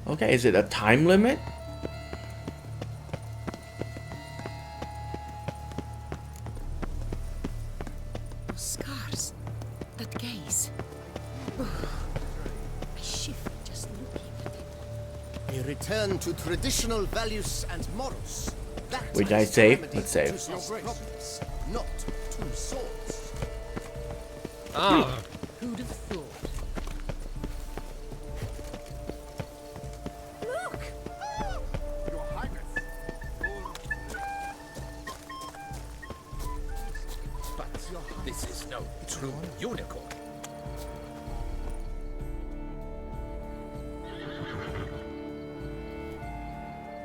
Okay, is it a time limit? Scars. That gaze. I shiver just looking at it. A return to traditional values and morals. That Wait, did I is the save? remedy Let's to save. Toussaint's problems, not two swords. Ah, Who'd have thought? Look! Your Highness. but this is no true unicorn.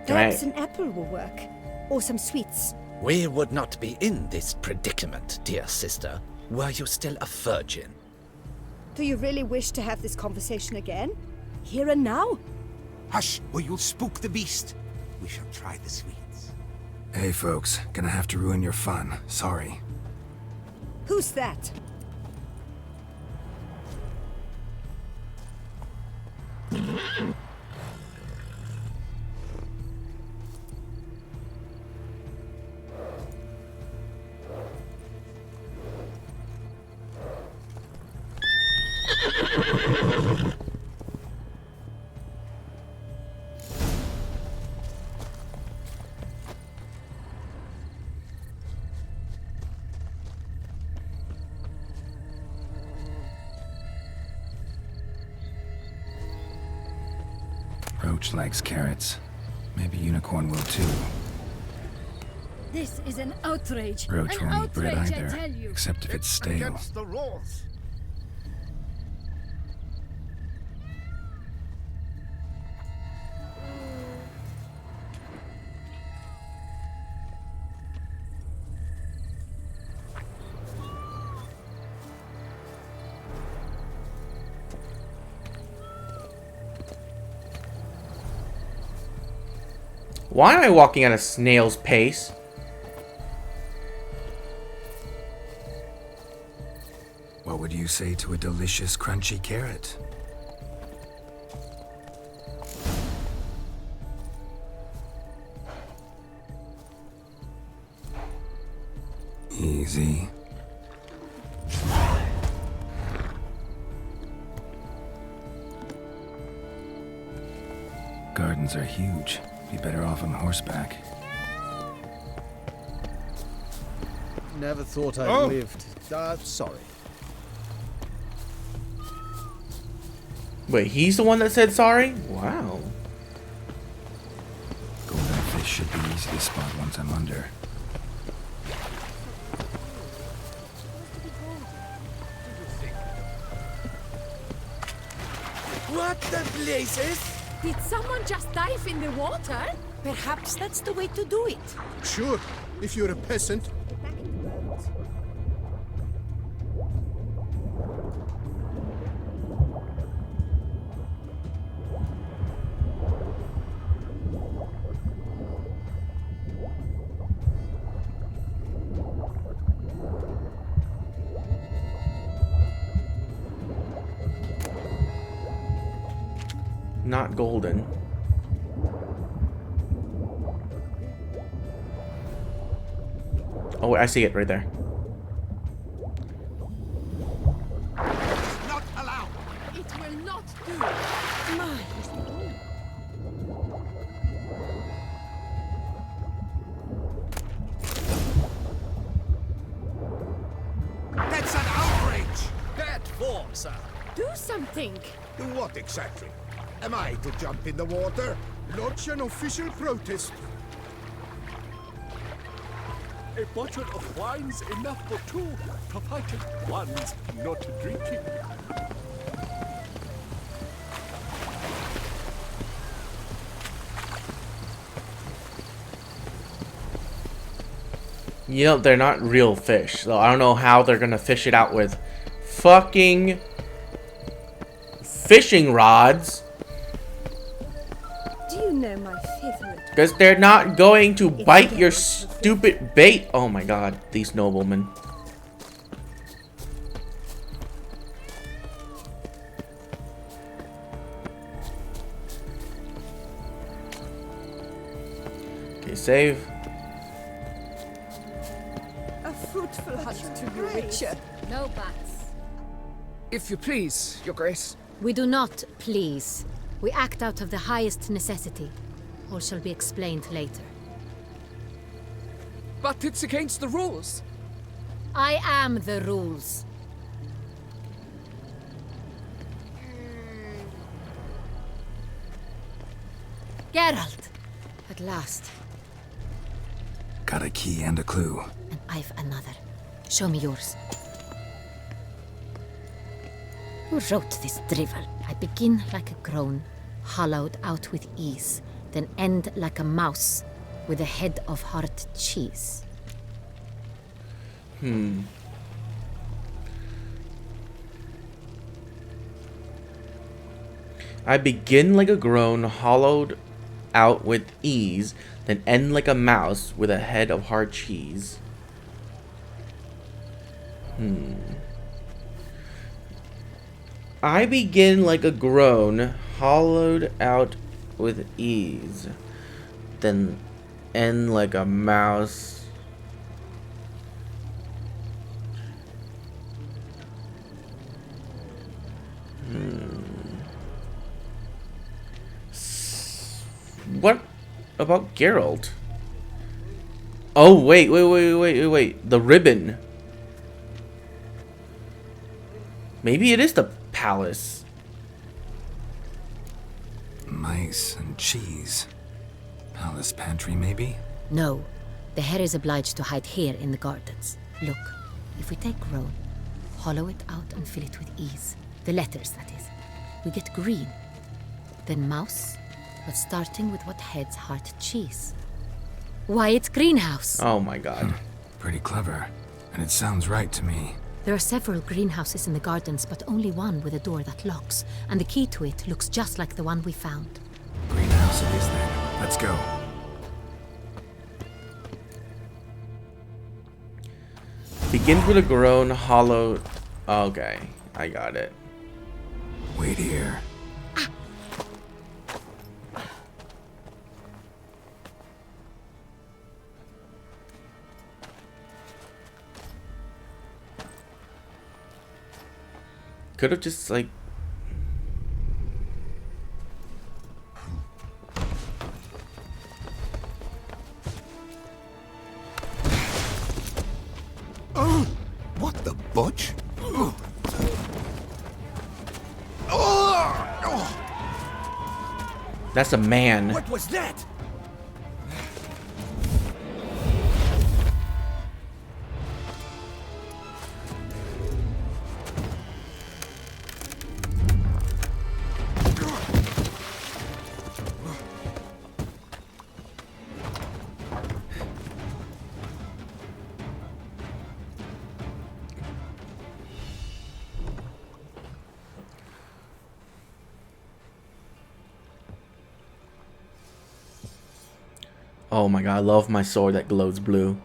Perhaps an apple will work. Or some sweets. We would not be in this predicament, dear sister, were you still a virgin. Do you really wish to have this conversation again? Here and now? Hush, or you'll spook the beast. We shall try the sweets. Hey folks, gonna have to ruin your fun. Sorry. Who's that? Roach likes carrots. Maybe Unicorn will too. This is an outrage. Roach An won't eat bread outrage, I either, tell you. except if it's stale. Against the rules. Why am I walking at a snail's pace? What would you say to a delicious, crunchy carrot? Easy. Gardens are huge. Be better off on horseback. Never thought I lived. Sorry. Wait, he's the one that said sorry? Wow. Golden fish should be easy to spot once I'm under. What the blazes? Did someone just dive in the water? Perhaps that's the way to do it. Sure, if you're a peasant. Not golden. Oh, I see it right there. Not allowed! It will not do. My. That's an outrage! Bad form, sir. Do something. Do what exactly? Am I to jump in the water? Lodge an official protest. A bottle of wine's enough for two, provided one's not drinking. You know, they're not real fish, so I don't know how they're gonna fish it out with fucking fishing rods. Do you know my favorite? Because they're not going to bite your stupid bait. Oh my god, these noblemen. save. A fruitful hunt to you, Richard. No bats. If you please, Your Grace. We do not please. We act out of the highest necessity. All shall be explained later. But it's against the rules. I am the rules. Geralt! At last. Got a key and a clue. And I've another. Show me yours. Who wrote this drivel? I begin like a groan, hollowed out with ease, then end like a mouse, with a head of hard cheese. I begin like a groan, hollowed out with ease, then end like a mouse with a head of hard cheese. I begin like a groan, hollowed out with ease, then end like a mouse. What about Geralt? Oh, wait. The ribbon. Maybe it is the palace. Mice and cheese. Palace pantry, maybe? No, the hare is obliged to hide here in the gardens. Look, if we take roan, hollow it out and fill it with ease. The letters, that is. We get green. Then mouse, but starting with what heads heart cheese. Why, it's greenhouse. Oh my god. Pretty clever. And it sounds right to me. There are several greenhouses in the gardens, but only one with a door that locks, and the key to it looks just like the one we found. Greenhouse it is then. Let's go. Begins with a groan, hollow. Okay, I got it. Wait here. Could have just like. What the butch? That's a man. What was that? Oh my god, I love my sword that glows blue.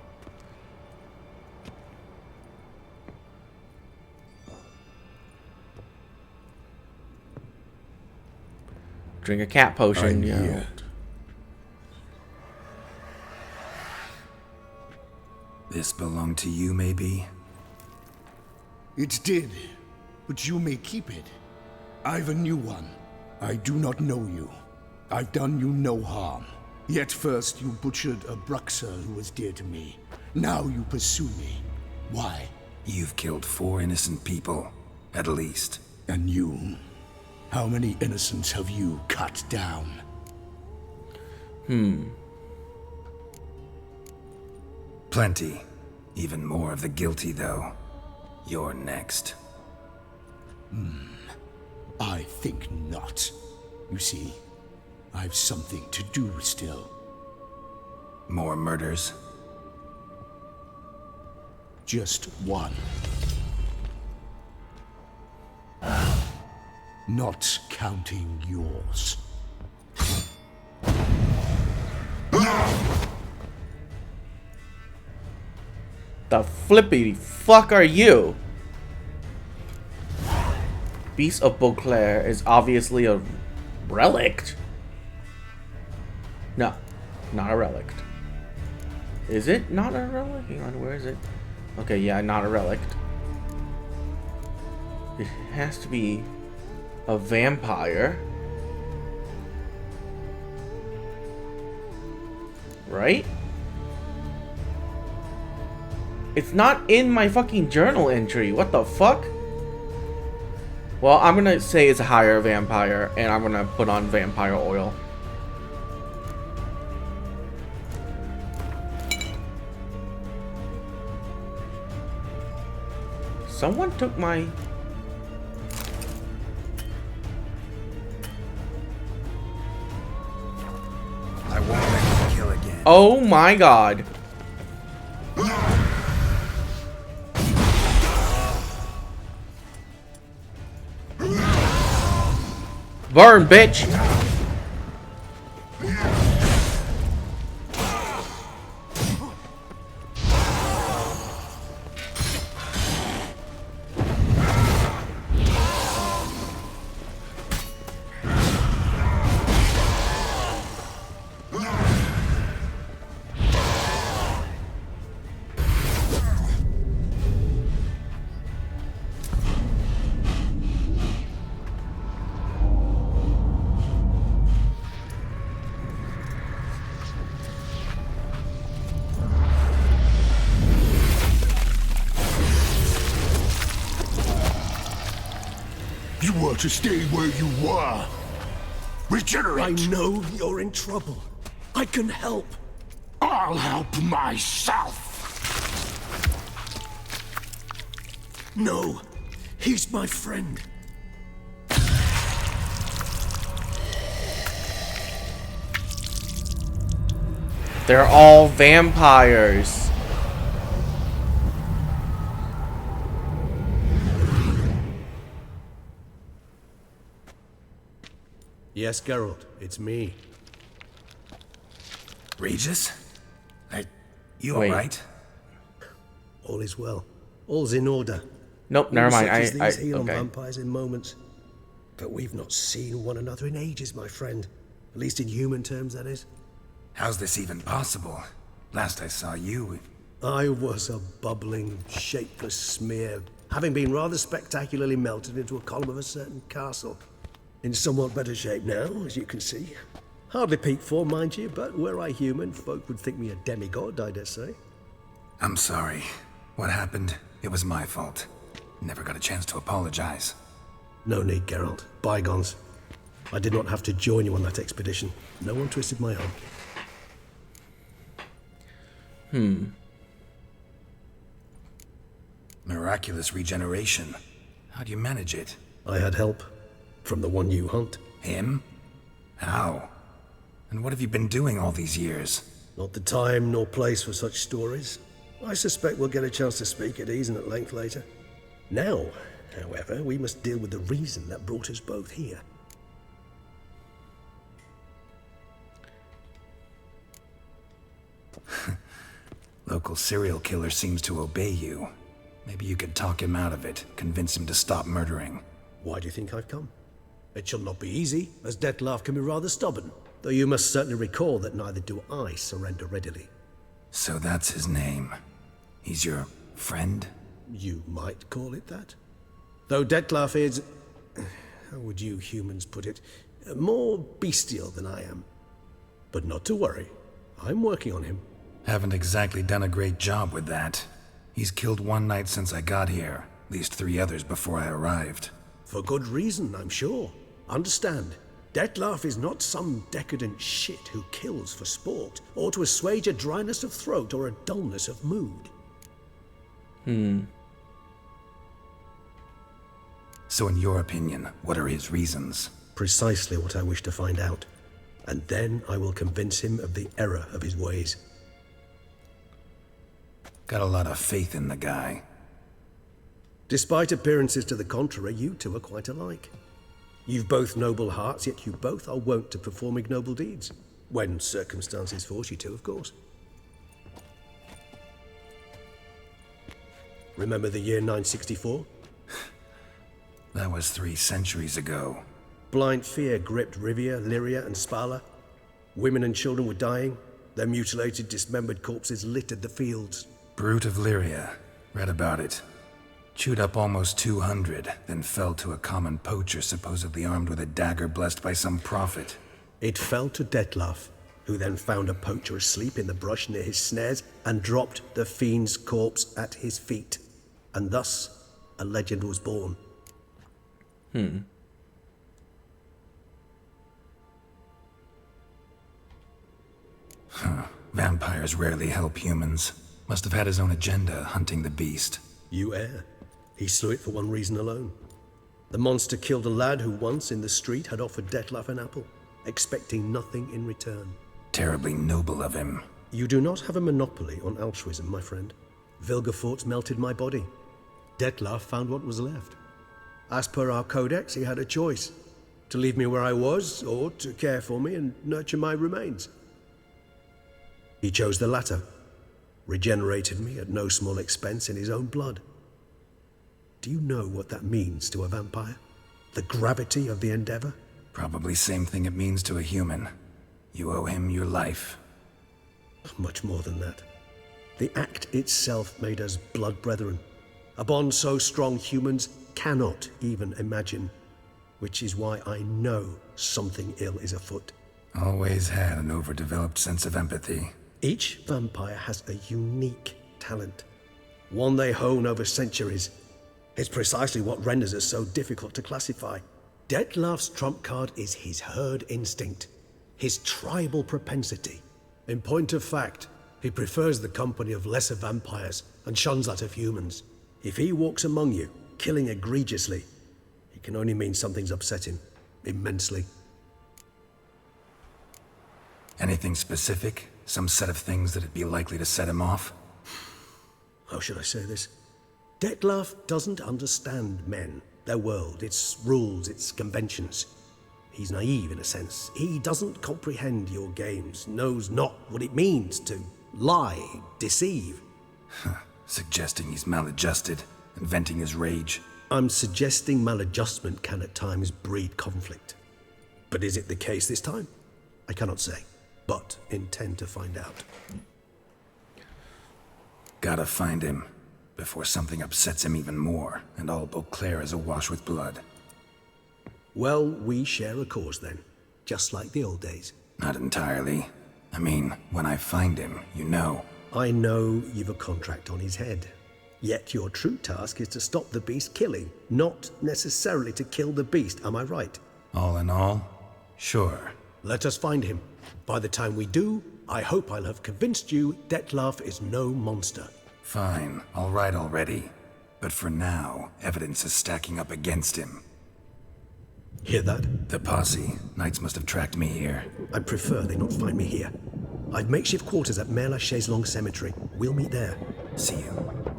Drink a cat potion, yeah. This belonged to you, maybe? It did, but you may keep it. I've a new one. I do not know you. I've done you no harm. Yet first you butchered a Bruxer who was dear to me. Now you pursue me. Why? You've killed 4 innocent people, at least. And you? How many innocents have you cut down? Plenty. Even more of the guilty, though. You're next. I think not. You see, I've something to do still. More murders? Just one. Not counting yours. The flippity fuck are you? Beast of Beauclair is obviously a relic. No, not a relic. Is it not a relic? Hang on, where is it? Okay, yeah, not a relic. It has to be a vampire. Right? It's not in my fucking journal entry. What the fuck? Well, I'm gonna say it's a higher vampire, and I'm gonna put on vampire oil. Someone took my... I won't let you kill again. Oh my god. Burn, bitch! You were to stay where you were. Regenerate. I know you're in trouble. I can help. I'll help myself. No, he's my friend. They're all vampires. Yes, Geralt, it's me. Regis? You Wait. alright? All is well. All's in order. Nope, never mind. Such as these heal on Okay. vampires in moments. But we've not seen one another in ages, my friend. At least in human terms, that is. How's this even possible? Last I saw you... I was a bubbling, shapeless smear, having been rather spectacularly melted into a column of a certain castle. In somewhat better shape now, as you can see. Hardly peak form, mind you, but were I human, folk would think me a demigod, I dare say. I'm sorry. What happened, it was my fault. Never got a chance to apologize. No need, Geralt. Bygones. I did not have to join you on that expedition. No one twisted my arm. Miraculous regeneration. How'd you manage it? I had help. From the one you hunt. Him? How? And what have you been doing all these years? Not the time nor place for such stories. I suspect we'll get a chance to speak at ease and at length later. Now, however, we must deal with the reason that brought us both here. Local serial killer seems to obey you. Maybe you could talk him out of it, convince him to stop murdering. Why do you think I've come? It shall not be easy, as Dettlaff can be rather stubborn. Though you must certainly recall that neither do I surrender readily. So that's his name. He's your friend? You might call it that. Though Dettlaff is... how would you humans put it? More bestial than I am. But not to worry. I'm working on him. Haven't exactly done a great job with that. He's killed one knight since I got here. At least 3 others before I arrived. For good reason, I'm sure. Understand, Dettlaff is not some decadent shit who kills for sport, or to assuage a dryness of throat or a dullness of mood. So in your opinion, what are his reasons? Precisely what I wish to find out. And then I will convince him of the error of his ways. Got a lot of faith in the guy. Despite appearances to the contrary, you two are quite alike. You've both noble hearts, yet you both are wont to perform ignoble deeds. When circumstances force you to, of course. Remember the year 964? That was 3 centuries ago. Blind fear gripped Rivia, Lyria, and Spala. Women and children were dying. Their mutilated, dismembered corpses littered the fields. Brute of Lyria. Read about it. Chewed up almost 200, then fell to a common poacher supposedly armed with a dagger blessed by some prophet. It fell to Dettlaff, who then found a poacher asleep in the brush near his snares and dropped the fiend's corpse at his feet. And thus, a legend was born. Vampires rarely help humans. Must have had his own agenda, hunting the beast. You err. He slew it for one reason alone. The monster killed a lad who once in the street had offered Dettlaff an apple, expecting nothing in return. Terribly noble of him. You do not have a monopoly on altruism, my friend. Vilgefortz melted my body. Dettlaff found what was left. As per our codex, he had a choice. To leave me where I was, or to care for me and nurture my remains. He chose the latter. Regenerated me at no small expense in his own blood. Do you know what that means to a vampire? The gravity of the endeavor? Probably same thing it means to a human. You owe him your life. Much more than that. The act itself made us blood brethren. A bond so strong humans cannot even imagine. Which is why I know something ill is afoot. Always had an overdeveloped sense of empathy. Each vampire has a unique talent. One they hone over centuries. It's precisely what renders us so difficult to classify. Dettlaff's trump card is his herd instinct. His tribal propensity. In point of fact, he prefers the company of lesser vampires and shuns that of humans. If he walks among you, killing egregiously, it can only mean something's upset him. Immensely. Anything specific? Some set of things that'd be likely to set him off? How should I say this? Dettlaff doesn't understand men, their world, its rules, its conventions. He's naive in a sense. He doesn't comprehend your games, knows not what it means to lie, deceive. Suggesting he's maladjusted and venting his rage. I'm suggesting maladjustment can at times breed conflict. But is it the case this time? I cannot say, but intend to find out. Gotta find him before something upsets him even more, and all Beauclair is awash with blood. Well, we share a cause then, just like the old days. Not entirely. I mean, when I find him, you know. I know you've a contract on his head. Yet your true task is to stop the beast killing, not necessarily to kill the beast, am I right? All in all, sure. Let us find him. By the time we do, I hope I'll have convinced you Dettlaff is no monster. Fine, all right already. But for now, evidence is stacking up against him. Hear that? The posse. Knights must have tracked me here. I'd prefer they not find me here. I've makeshift quarters at Mère la Chaise-Longue Cemetery. We'll meet there. See you.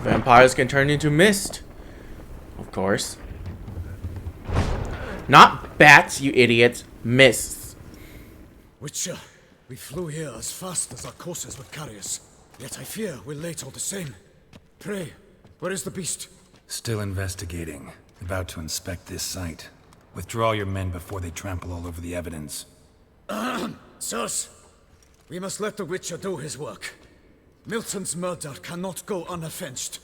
Vampires can turn into mist. Of course. Not bats, you idiots. Mists. Witcher, we flew here as fast as our courses would carry us. Yet I fear we're late all the same. Pray, where is the beast? Still investigating. About to inspect this site. Withdraw your men before they trample all over the evidence. Sirs, we must let the Witcher do his work. Milton's murder cannot go unavenged.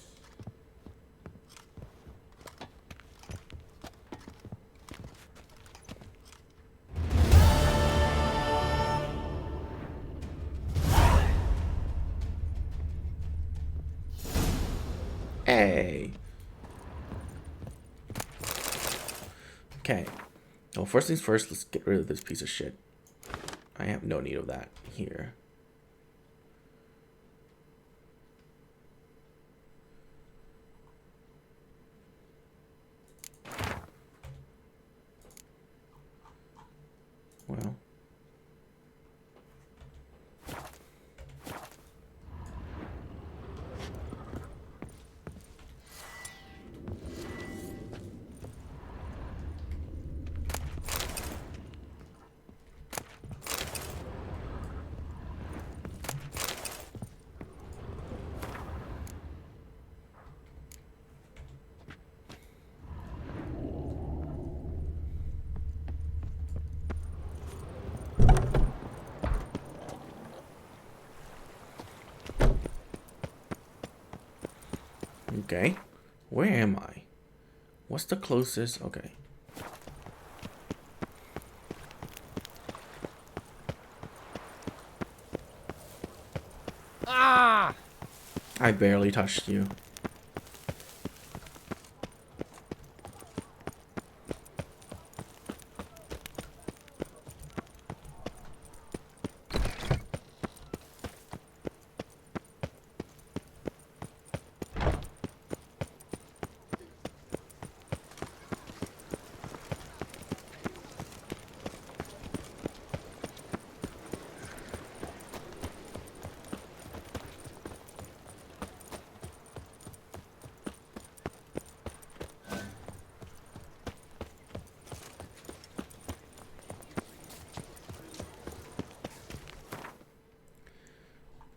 Hey. Okay. Well, first things first, let's get rid of this piece of shit. I have no need of that here. Well. Okay. Where am I? What's the closest? Okay. Ah! I barely touched you.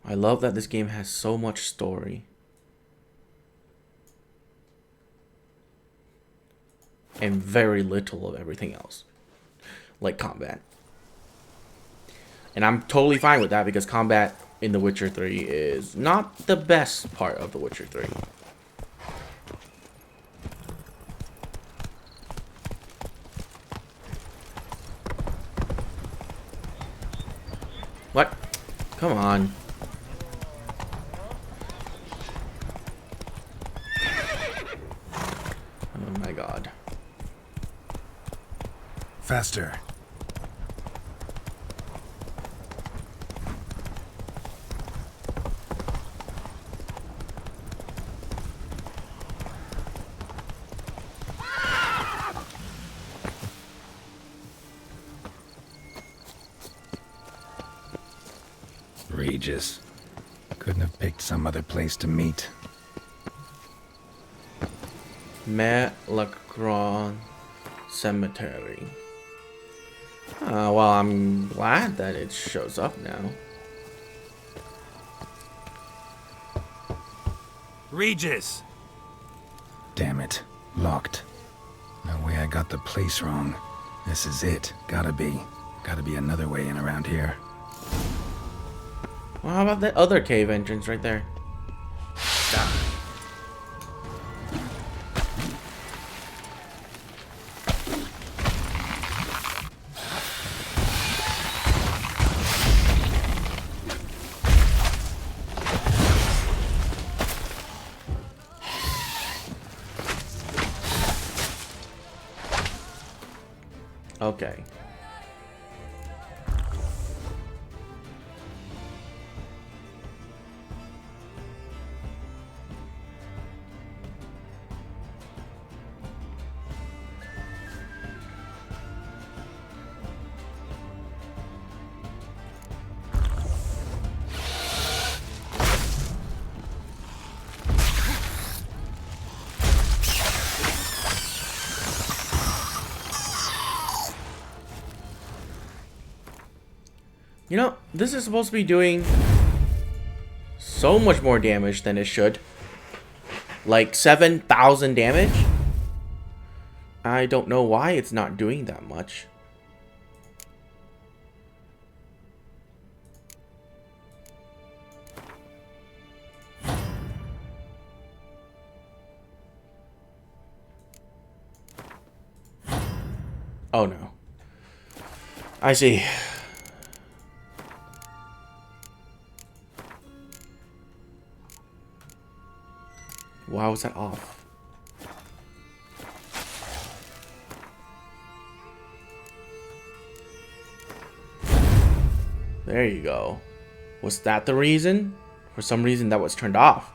I love that this game has so much story. And very little of everything else. Like combat. And I'm totally fine with that because combat in The Witcher 3 is not the best part of The Witcher 3. What? Come on. Oh my god. Faster. Regis. Couldn't have picked some other place to meet. Melagron Cemetery. Well, I'm glad that it shows up now. Regis! Damn it. Locked. No way I got the place wrong. This is it. Gotta be. Gotta be another way in around here. Well, how about that other cave entrance right there? Stop. Okay. You know, this is supposed to be doing so much more damage than it should. Like 7,000 damage? I don't know why it's not doing that much. Oh no. I see. Why was that off? There you go. Was that the reason? For some reason that was turned off.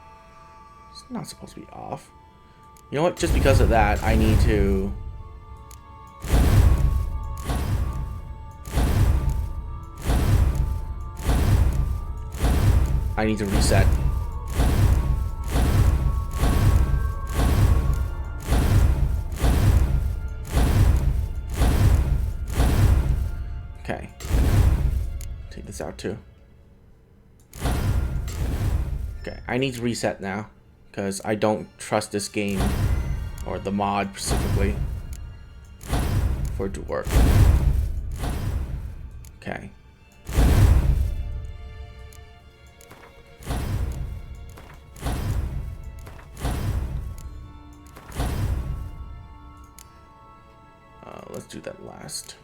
It's not supposed to be off. You know what? Just because of that, I need to... I need to reset. Okay. Take this out too. Okay, I need to reset now because I don't trust this game or the mod specifically for it to work. Okay. let's do that last.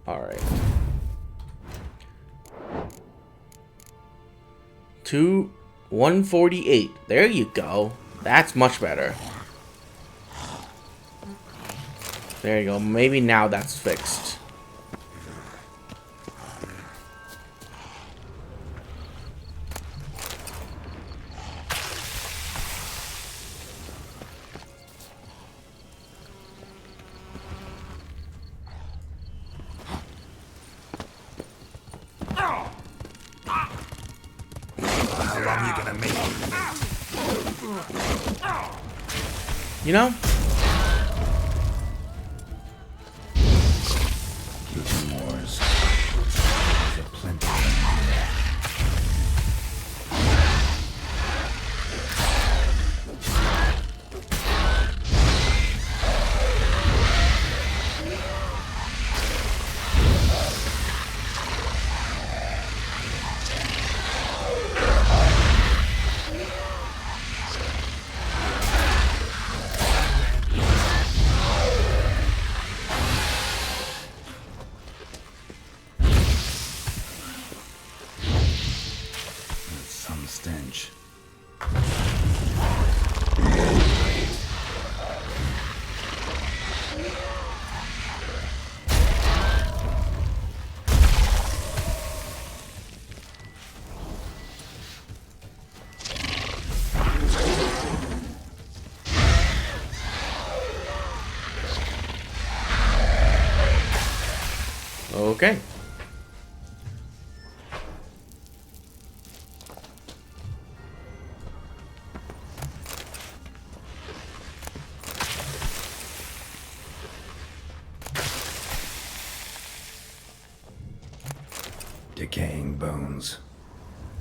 Alright. 148. There you go. That's much better. There you go. Maybe now that's fixed. You know? Wars. There's a plenty of them here. Stench. Okay. Decaying bones.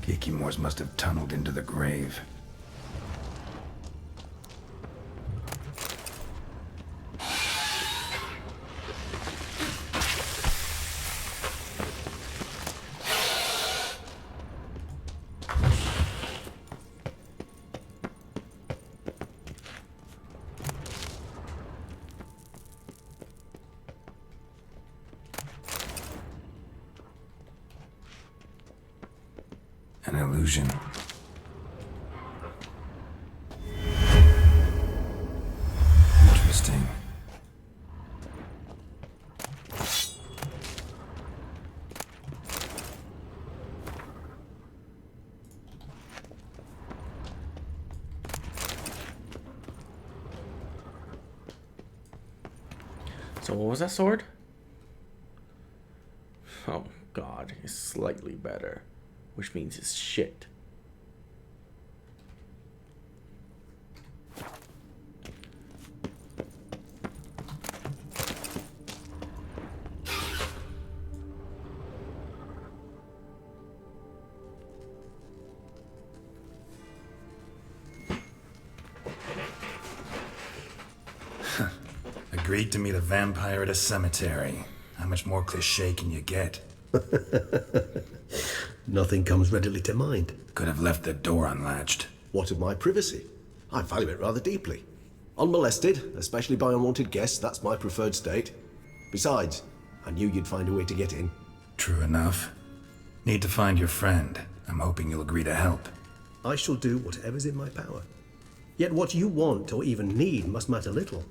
Kikimors must have tunneled into the grave. An illusion. Interesting. So what was that sword? Oh god, it's slightly better. Which means it's shit. Agreed to meet a vampire at a cemetery. How much more cliché can you get? Nothing comes readily to mind. Could have left the door unlatched. What of my privacy? I value it rather deeply. Unmolested, especially by unwanted guests, that's my preferred state. Besides, I knew you'd find a way to get in. True enough. Need to find your friend. I'm hoping you'll agree to help. I shall do whatever's in my power. Yet what you want or even need must matter little.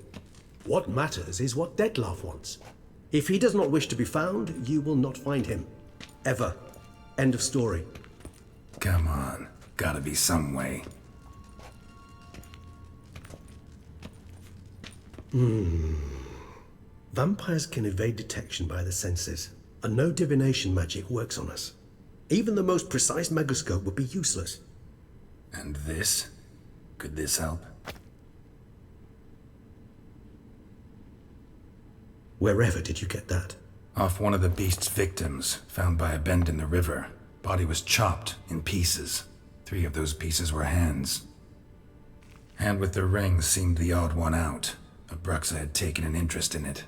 What matters is what Dettlaff wants. If he does not wish to be found, you will not find him. Ever. End of story. Come on. Gotta be some way. Vampires can evade detection by the senses, and no divination magic works on us. Even the most precise megascope would be useless. And this? Could this help? Wherever did you get that? Off one of the beast's victims, found by a bend in the river. Body was chopped in pieces. 3 of those pieces were hands. Hand with the ring seemed the odd one out. Abruxa had taken an interest in it.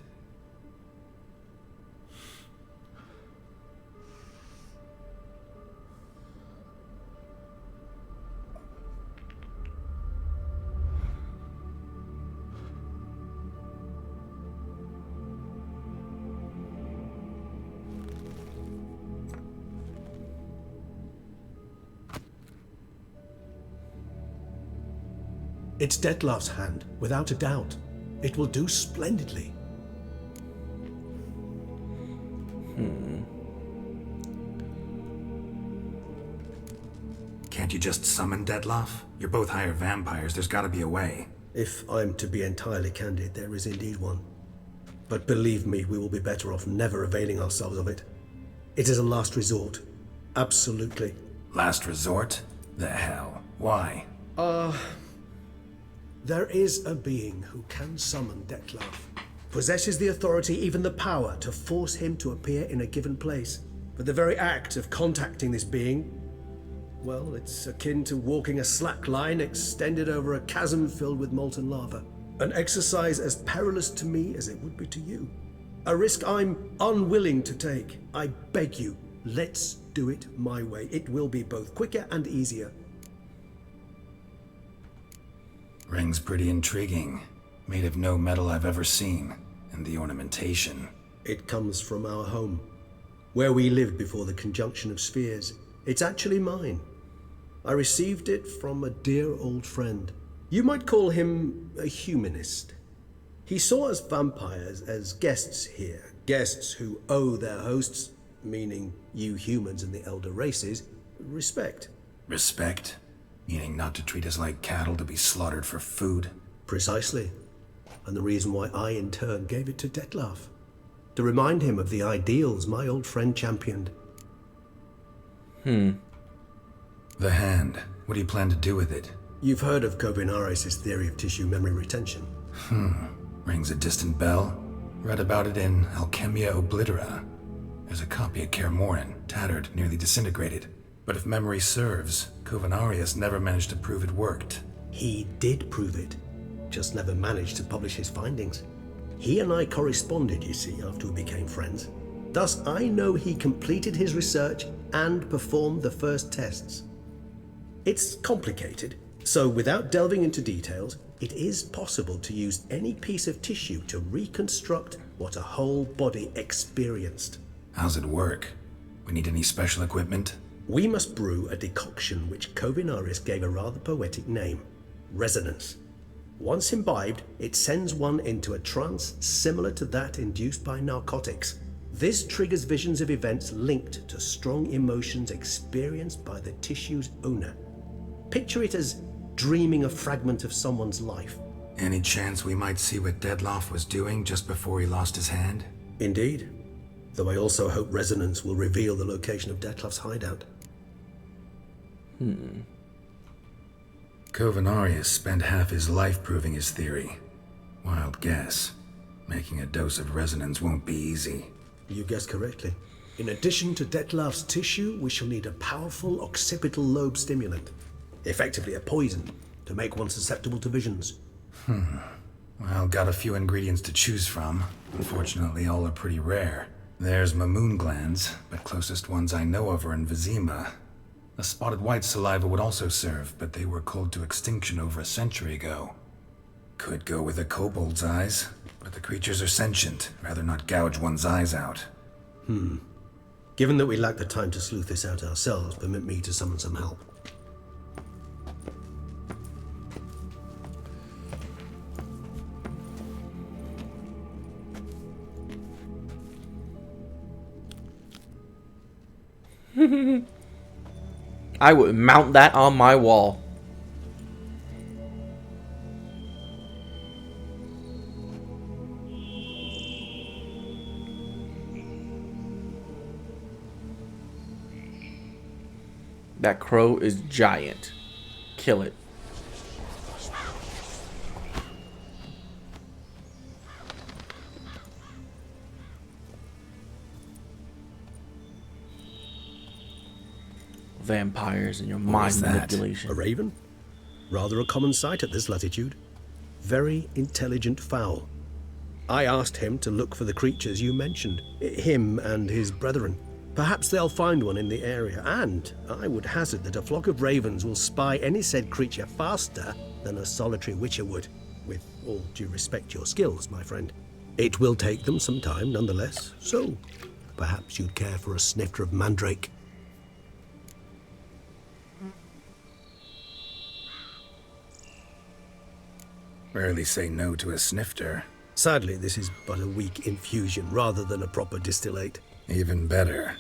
It's Dettlaff's hand, without a doubt. It will do splendidly. Can't you just summon Dettlaff? You're both hired vampires, there's gotta be a way. If I'm to be entirely candid, there is indeed one. But believe me, we will be better off never availing ourselves of it. It is a last resort. Absolutely. Last resort? The hell? Why? There is a being who can summon Dettlaff. Possesses the authority, even the power, to force him to appear in a given place. But the very act of contacting this being, well, it's akin to walking a slack line extended over a chasm filled with molten lava. An exercise as perilous to me as it would be to you. A risk I'm unwilling to take. I beg you, let's do it my way. It will be both quicker and easier. Ring's pretty intriguing. Made of no metal I've ever seen. And the ornamentation. It comes from our home, where we lived before the conjunction of spheres. It's actually mine. I received it from a dear old friend. You might call him a humanist. He saw us vampires as guests here. Guests who owe their hosts, meaning you humans and the elder races, respect. Respect? Meaning not to treat us like cattle to be slaughtered for food? Precisely. And the reason why I, in turn, gave it to Dettlaff. To remind him of the ideals my old friend championed. The hand. What do you plan to do with it? You've heard of Kovinaris' theory of tissue memory retention. Rings a distant bell. Read about it in Alchemia Oblitera. There's a copy at Kaer Morhen, tattered, nearly disintegrated. But if memory serves, Kovinaris never managed to prove it worked. He did prove it, just never managed to publish his findings. He and I corresponded, you see, after we became friends. Thus, I know he completed his research and performed the first tests. It's complicated, so without delving into details, it is possible to use any piece of tissue to reconstruct what a whole body experienced. How's it work? We need any special equipment? We must brew a decoction which Kovinaris gave a rather poetic name, resonance. Once imbibed, it sends one into a trance similar to that induced by narcotics. This triggers visions of events linked to strong emotions experienced by the tissue's owner. Picture it as dreaming a fragment of someone's life. Any chance we might see what Dettlaff was doing just before he lost his hand? Indeed. Though I also hope resonance will reveal the location of Dettlaff's hideout. Kovinaris spent half his life proving his theory. Wild guess. Making a dose of resonance won't be easy. You guessed correctly. In addition to Dettlaff's tissue, we shall need a powerful occipital lobe stimulant. Effectively a poison, to make one susceptible to visions. Well, got a few ingredients to choose from. Unfortunately, all are pretty rare. There's Mamoon glands, but closest ones I know of are in Vizima. A spotted white saliva would also serve, but they were cold to extinction over a century ago. Could go with a kobold's eyes, but the creatures are sentient. Rather not gouge one's eyes out. Given that we lack the time to sleuth this out ourselves, permit me to summon some help. I would mount that on my wall. That crow is giant. Kill it. vampires and your What mind was that? manipulation. A raven? Rather a common sight at this latitude. Very intelligent fowl. I asked him to look for the creatures you mentioned, him and his brethren. Perhaps they'll find one in the area, and I would hazard that a flock of ravens will spy any said creature faster than a solitary witcher would. With all due respect to your skills, my friend. It will take them some time, nonetheless, so perhaps you'd care for a snifter of mandrake. Rarely say no to a snifter. Sadly, this is but a weak infusion rather than a proper distillate. Even better.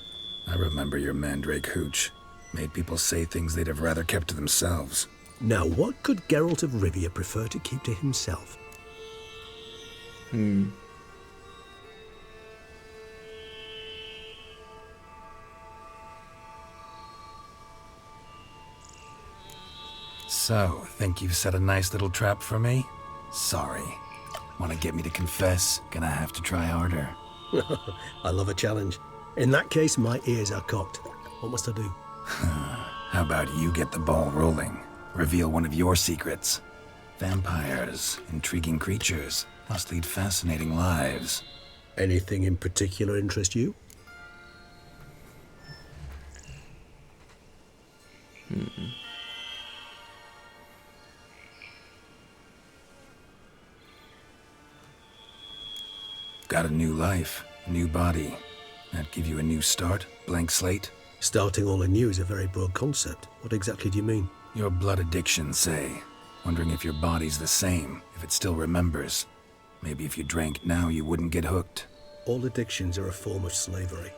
I remember your mandrake hooch. Made people say things they'd have rather kept to themselves. Now, what could Geralt of Rivia prefer to keep to himself? So, think you've set a nice little trap for me? Sorry. Want to get me to confess? Gonna have to try harder. I love a challenge. In that case, my ears are cocked. What must I do? How about you get the ball rolling? Reveal one of your secrets. Vampires, intriguing creatures, must lead fascinating lives. Anything in particular interest you? Got a new life, a new body. That give you a new start, blank slate? Starting all anew is a very broad concept. What exactly do you mean? Your blood addiction, say. Wondering if your body's the same, if it still remembers. Maybe if you drank now, you wouldn't get hooked. All addictions are a form of slavery.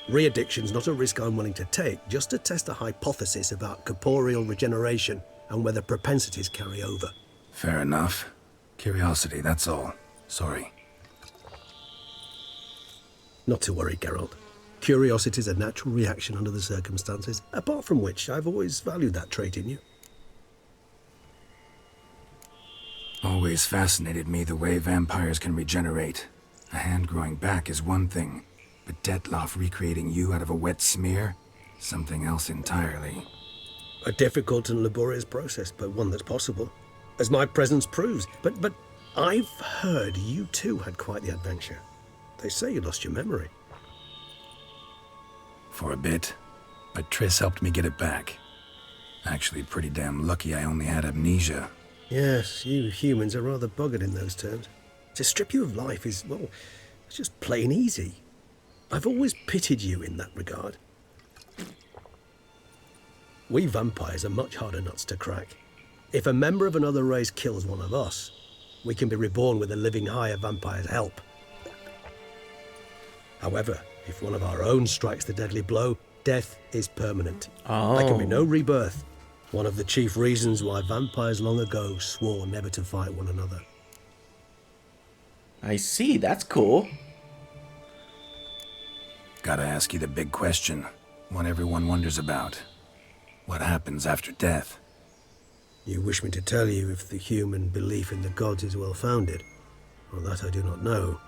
Re-addiction's not a risk I'm willing to take, just to test a hypothesis about corporeal regeneration and whether propensities carry over. Fair enough. Curiosity, that's all. Sorry. Not to worry, Geralt. Curiosity is a natural reaction under the circumstances, apart from which I've always valued that trait in you. Always fascinated me the way vampires can regenerate. A hand growing back is one thing, but Detloff recreating you out of a wet smear? Something else entirely. A difficult and laborious process, but one that's possible, as my presence proves. But I've heard you too had quite the adventure. They say you lost your memory. For a bit, but Triss helped me get it back. Actually, pretty damn lucky I only had amnesia. Yes, you humans are rather buggered in those terms. To strip you of life is, well, it's just plain easy. I've always pitied you in that regard. We vampires are much harder nuts to crack. If a member of another race kills one of us, we can be reborn with a living higher vampire's help. However, if one of our own strikes the deadly blow, death is permanent. There can be no rebirth. One of the chief reasons why vampires long ago swore never to fight one another. I see, that's cool. Gotta ask you the big question, one everyone wonders about. What happens after death? You wish me to tell you if the human belief in the gods is well founded? Well, that I do not know.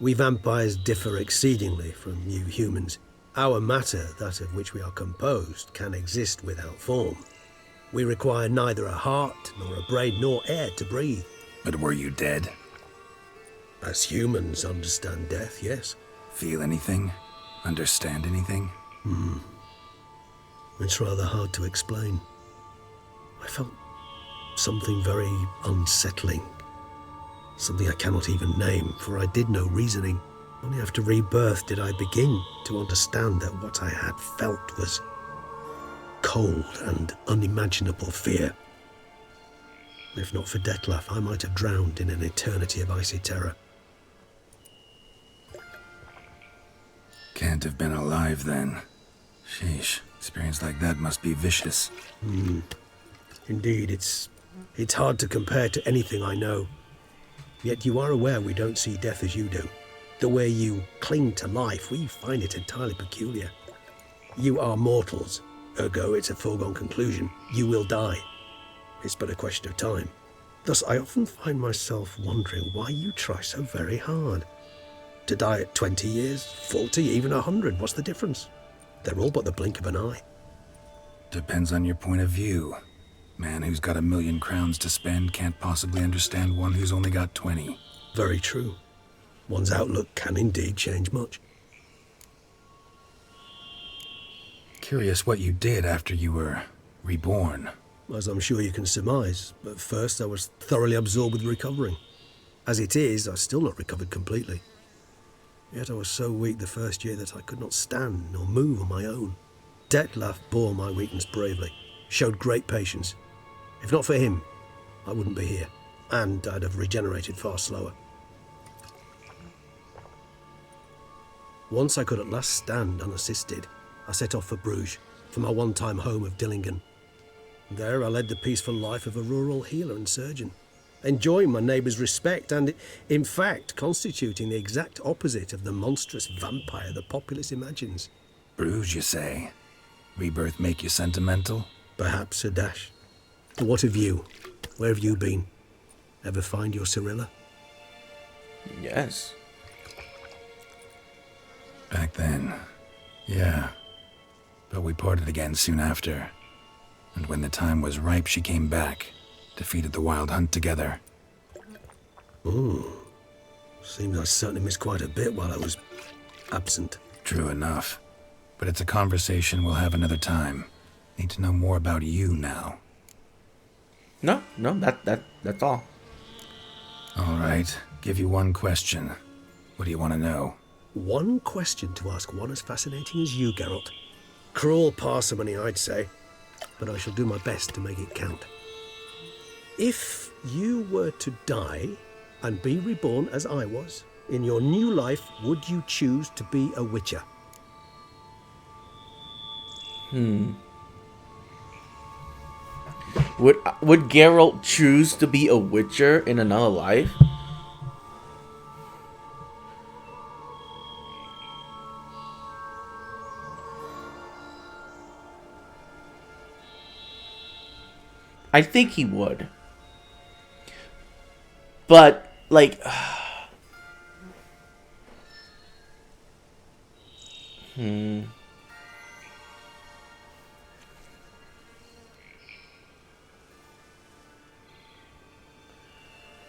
We vampires differ exceedingly from you humans. Our matter, that of which we are composed, can exist without form. We require neither a heart, nor a brain, nor air to breathe. But were you dead? As humans understand death, yes. Feel anything? Understand anything? It's rather hard to explain. I felt something very unsettling. Something I cannot even name, for I did no reasoning. Only after rebirth did I begin to understand that what I had felt was cold and unimaginable fear. If not for Detloff, I might have drowned in an eternity of icy terror. Can't have been alive then. Sheesh, experience like that must be vicious. Indeed, it's hard to compare to anything I know. Yet you are aware we don't see death as you do. The way you cling to life, we find it entirely peculiar. You are mortals, ergo it's a foregone conclusion. You will die. It's but a question of time. Thus, I often find myself wondering why you try so very hard. To die at 20 years, 40, even 100, what's the difference? They're all but the blink of an eye. Depends on your point of view. Man who's got 1,000,000 crowns to spend can't possibly understand one who's only got 20. Very true. One's outlook can indeed change much. Curious what you did after you were reborn. As I'm sure you can surmise, at first I was thoroughly absorbed with recovering. As it is, I've still not recovered completely. Yet I was so weak the first year that I could not stand nor move on my own. Detlef bore my weakness bravely, showed great patience. If not for him, I wouldn't be here, and I'd have regenerated far slower. Once I could at last stand unassisted, I set off for Bruges, for my one-time home of Dillingen. There I led the peaceful life of a rural healer and surgeon, enjoying my neighbours' respect and, in fact, constituting the exact opposite of the monstrous vampire the populace imagines. Bruges, you say? Rebirth make you sentimental? Perhaps a dash. But what of you? Where have you been? Ever find your Cyrilla? Yes. Back then, yeah. But we parted again soon after. And when the time was ripe, she came back, defeated the Wild Hunt together. Ooh. Seems I certainly missed quite a bit while I was absent. True enough. But it's a conversation we'll have another time. Need to know more about you now. No, that's all. All right. Give you one question. What do you want to know? One question to ask one as fascinating as you, Geralt. Cruel parsimony, I'd say, but I shall do my best to make it count. If you were to die and be reborn as I was, in your new life, would you choose to be a witcher? Would Geralt choose to be a witcher in another life? I think he would. But, like...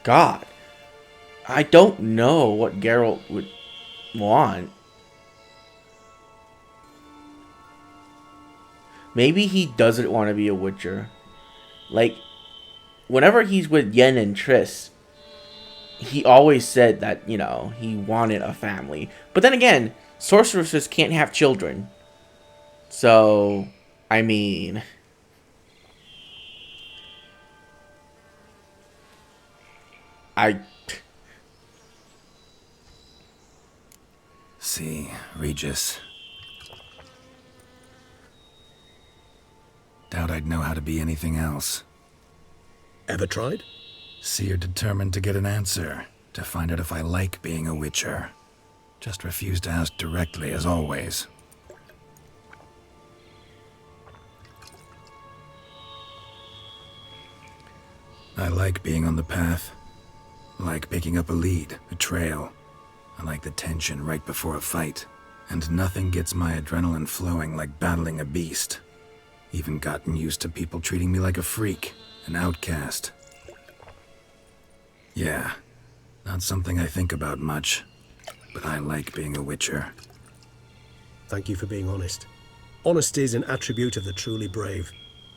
God. I don't know what Geralt would want. Maybe he doesn't want to be a witcher. Like, whenever he's with Yen and Triss, he always said that, you know, he wanted a family. But then again, sorceresses can't have children. So, I mean... See, Regis. Doubt I'd know how to be anything else. Ever tried? See, you're determined to get an answer, to find out if I like being a witcher. Just refuse to ask directly, as always. I like being on the path. I like picking up a lead, a trail. I like the tension right before a fight. And nothing gets my adrenaline flowing like battling a beast. Even gotten used to people treating me like a freak, an outcast. Yeah, not something I think about much, but I like being a witcher. Thank you for being honest. Honesty is an attribute of the truly brave,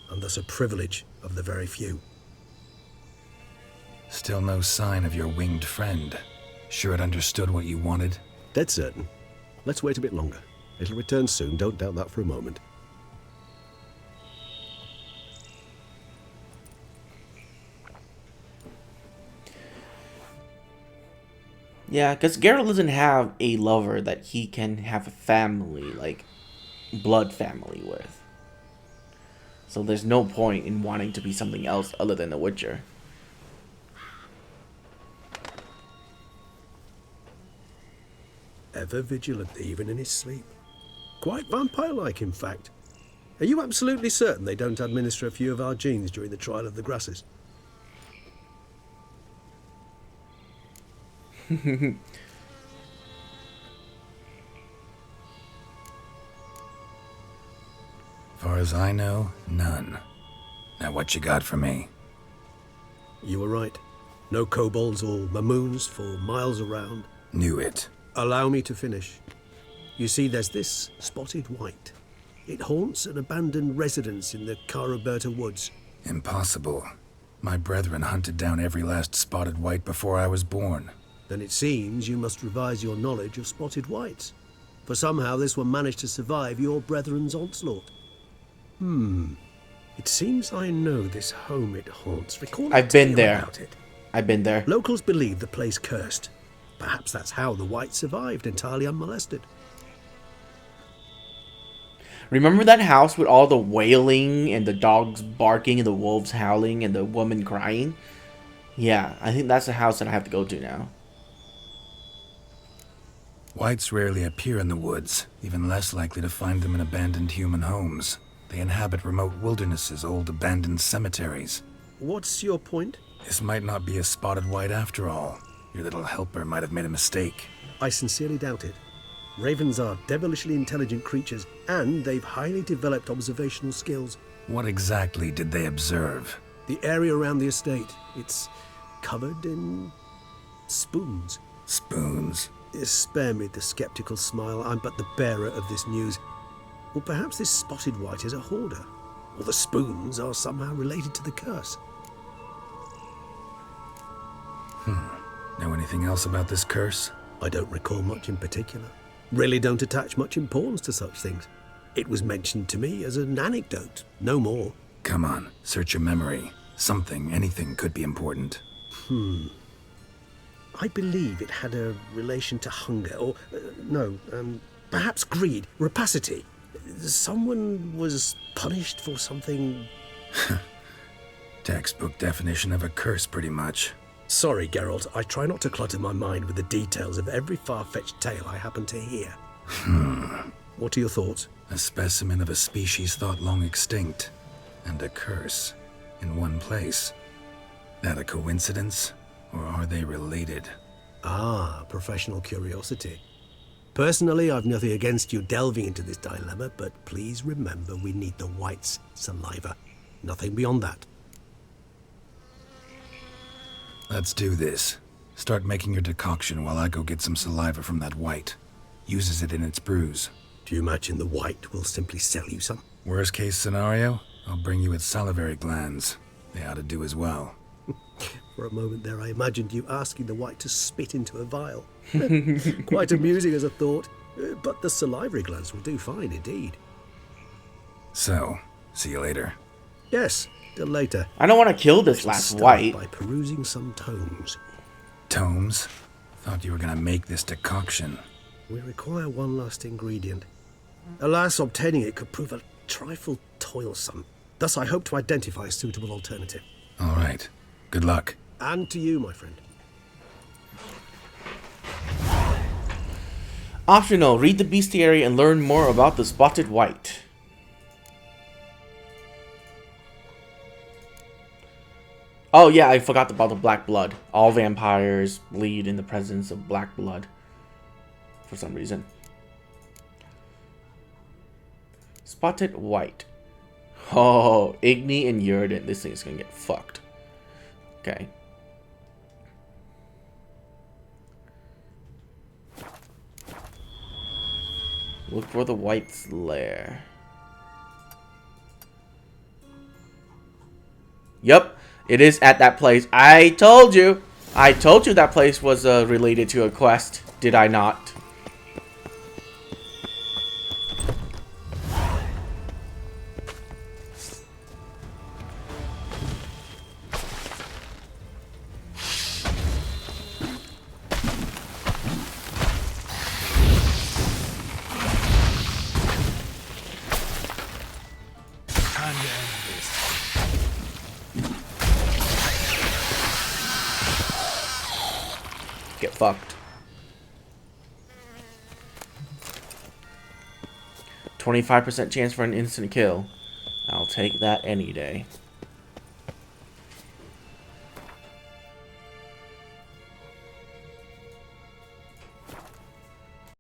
and thus a privilege of the very few. Still no sign of your winged friend. Sure it understood what you wanted? Dead certain. Let's wait a bit longer. It'll return soon, don't doubt that for a moment. Yeah, because Geralt doesn't have a lover that he can have a family, like, blood family with. So there's no point in wanting to be something else other than a witcher. Ever vigilant, even in his sleep. Quite vampire-like, in fact. Are you absolutely certain they don't administer a few of our genes during the trial of the grasses? Far as I know, none. Now what you got for me? You were right. No kobolds or mamoons for miles around. Knew it. Allow me to finish. You see, there's this spotted white. It haunts an abandoned residence in the Caraberta woods. Impossible. My brethren hunted down every last spotted white before I was born. Then it seems you must revise your knowledge of spotted whites. For somehow this one managed to survive your brethren's onslaught. It seems I know this home it haunts. Recall I've been there. about it. I've been there. Locals believe the place cursed. Perhaps that's how the whites survived entirely unmolested. Remember that house with all the wailing and the dogs barking and the wolves howling and the woman crying? Yeah, I think that's the house that I have to go to now. Whites rarely appear in the woods, even less likely to find them in abandoned human homes. They inhabit remote wildernesses, old abandoned cemeteries. What's your point? This might not be a spotted white after all. Your little helper might have made a mistake. I sincerely doubt it. Ravens are devilishly intelligent creatures, and they've highly developed observational skills. What exactly did they observe? The area around the estate, it's covered in spoons. Spoons? Spare me the skeptical smile. I'm but the bearer of this news. Or perhaps this spotted white is a hoarder, or the spoons are somehow related to the curse. Know anything else about this curse? I don't recall much in particular. Really don't attach much importance to such things. It was mentioned to me as an anecdote, no more. Come on, search your memory. Something, anything could be important. I believe it had a relation to hunger, or, perhaps greed, rapacity. Someone was punished for something... Textbook definition of a curse, pretty much. Sorry, Geralt, I try not to clutter my mind with the details of every far-fetched tale I happen to hear. What are your thoughts? A specimen of a species thought long extinct, and a curse, in one place. That a coincidence, or are they related? Ah, professional curiosity. Personally, I've nothing against you delving into this dilemma, but please remember we need the white's saliva. Nothing beyond that. Let's do this. Start making your decoction while I go get some saliva from that white. Uses it in its brews. Do you imagine the white will simply sell you some? Worst case scenario, I'll bring you its salivary glands. They ought to do as well. For a moment there, I imagined you asking the white to spit into a vial. Quite amusing as a thought, but the salivary glands will do fine indeed. So, see you later. Yes, till later. I don't want to kill this last white. By perusing some tomes. Tomes? Thought you were gonna make this decoction. We require one last ingredient. Alas, obtaining it could prove a trifle toilsome. Thus, I hope to identify a suitable alternative. All right. Good luck. And to you, my friend. Optional, read the bestiary and learn more about the spotted white. Oh yeah, I forgot about the black blood. All vampires bleed in the presence of black blood. For some reason. Spotted white. Oh, Igni and Yrden. This thing's gonna get fucked. Okay. Look for the white's lair. Yep, it is at that place. I told you. I told you that place was related to a quest. Did I not? Get fucked. 25% chance for an instant kill. I'll take that any day.